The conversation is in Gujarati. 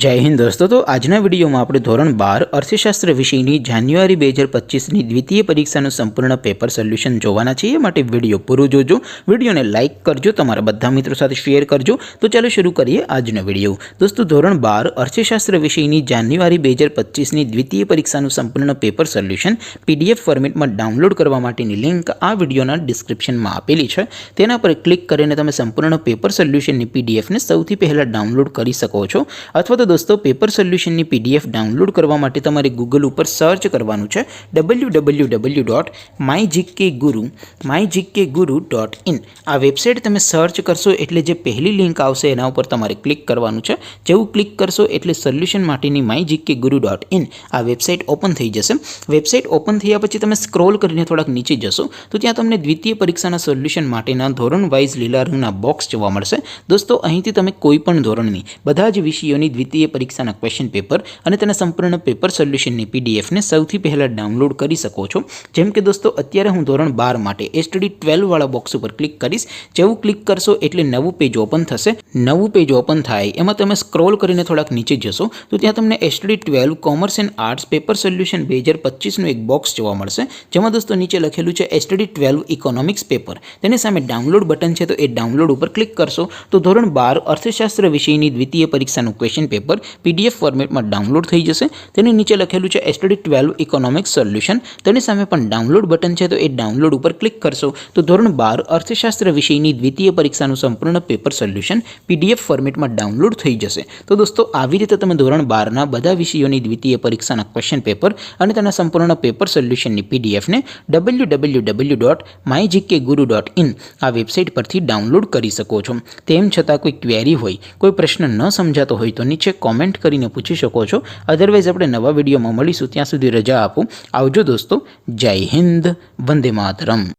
जय हिंद दोस्तों। तो आजना विडियो में આપણે ધોરણ 12 અર્થશાસ્ત્ર વિષયની જાન્યુઆરી 2025ની દ્વિતીય પરીક્ષાનું સંપૂર્ણ પેપર સોલ્યુશન જોવાના છે। એ માટે વિડિયો પૂરો જોજો, વિડિયોને લાઈક કરજો, તમારા બધા મિત્રો સાથે શેર કરજો। તો ચાલો શરૂ કરીએ આજનો વિડિયો। દોસ્તો ધોરણ 12 અર્થશાસ્ત્ર વિષયની જાન્યુઆરી 2025ની દ્વિતીય પરીક્ષાનું સંપૂર્ણ પેપર સોલ્યુશન પીડીએફ ફોર્મેટમાં ડાઉનલોડ કરવા માટેની લિંક આ વિડિયોના ડિસ્ક્રિપ્શનમાં આપેલી છે। તેના પર ક્લિક કરીને તમે સંપૂર્ણ પેપર સોલ્યુશનની પીડીએફને સૌથી પહેલા ડાઉનલોડ કરી શકો છો। અથવા तो दोस्तों पेपर सोल्यूशन पीडीएफ डाउनलॉड करवा माटे तमारे गूगल पर सर्च करवानुं छे www.mygkguru.in। आ वेबसाइट तमे सर्च करशो एटले जे पहली लिंक आवशे एना पर तमारे क्लिक करवानुं छे। जेवुं क्लिक करशो एटले सोल्यूशन माटेनी mygkguru.in आ वेबसाइट ओपन थई जशे। वेबसाइट ओपन थया पछी तमे स्क्रॉल करीने थोड़ाक नीचे जशो तो त्यां तमने द्वितीय परीक्षाना सोल्यूशन माटेना धोरण वाइज लीला रंगना बॉक्स जोवा मळशे। दोस्तों અહીંથી તમે કોઈ પણ ધોરણની બધા જ વિષયોની દ્વિતીય પરીક્ષાના ક્વેશ્ચન પેપર અને તેના સંપૂર્ણ પેપર સોલ્યુશનની પીડીએફ ને સૌથી પહેલા ડાઉનલોડ કરી શકો છો। જેમ કે દોસ્તો અત્યારે હું ધોરણ 12 માટે એસટીડી 12 વાળા બોક્સ ઉપર ક્લિક કરીશ। જેવું ક્લિક કરશો એટલે નવું પેજ ઓપન થશે। નવું પેજ ઓપન થાય એમાં તમે સ્ક્રોલ કરીને થોડાક નીચે જશો તો ત્યાં તમને STD 12 commerce and arts paper solution 2025 નું એક બોક્સ જોવા મળશે। જેમાં દોસ્તો નીચે લખેલું છે એસટીડી 12 ઇકોનોમિક્સ પેપર। તેની સામે ડાઉનલોડ બટન છે તો એ ડાઉનલોડ ઉપર ક્લિક કરશો તો ધોરણ 12 અર્થશાસ્ત્ર વિષયની દ્વિતીય પરીક્ષાનું ક્વેશ્ચન पेपर पीडीएफ फॉर्मेट में डाउनलॉड थई जशे। तेनी नीचे लखेलुं छे एसटीडी 12 इकोनॉमिक्स सोल्यूशन। तेनी सामे पण डाउनलॉड बटन छे तो ए डाउनलॉड पर क्लिक करशो तो धोरण 12 अर्थशास्त्र विषयनी द्वितीय परीक्षानुं संपूर्ण पेपर सोल्यूशन पीडीएफ फॉर्मेट में डाउनलॉड थई जशे। तो दोस्तों आवी रीते तमे धोरण 12 ना बधा विषयोनी द्वितीय परीक्षाना क्वेश्चन पेपर अने तेना संपूर्ण पेपर सोल्यूशननी पीडीएफ ने www.mygkguru.in आ वेबसाइट परथी डाउनलॉड करी शको छो। तेम छतां कोई क्वेरी होय, कोई प्रश्न न समजातो होय तो नीचे कॉमेंट करीने पूछी शको छो। अदरवाइज अपने नवा विडियो में मळीशुं, त्यां सुधी रजा आपो। आवजो दोस्तों। जय हिंद, वंदे मातरम।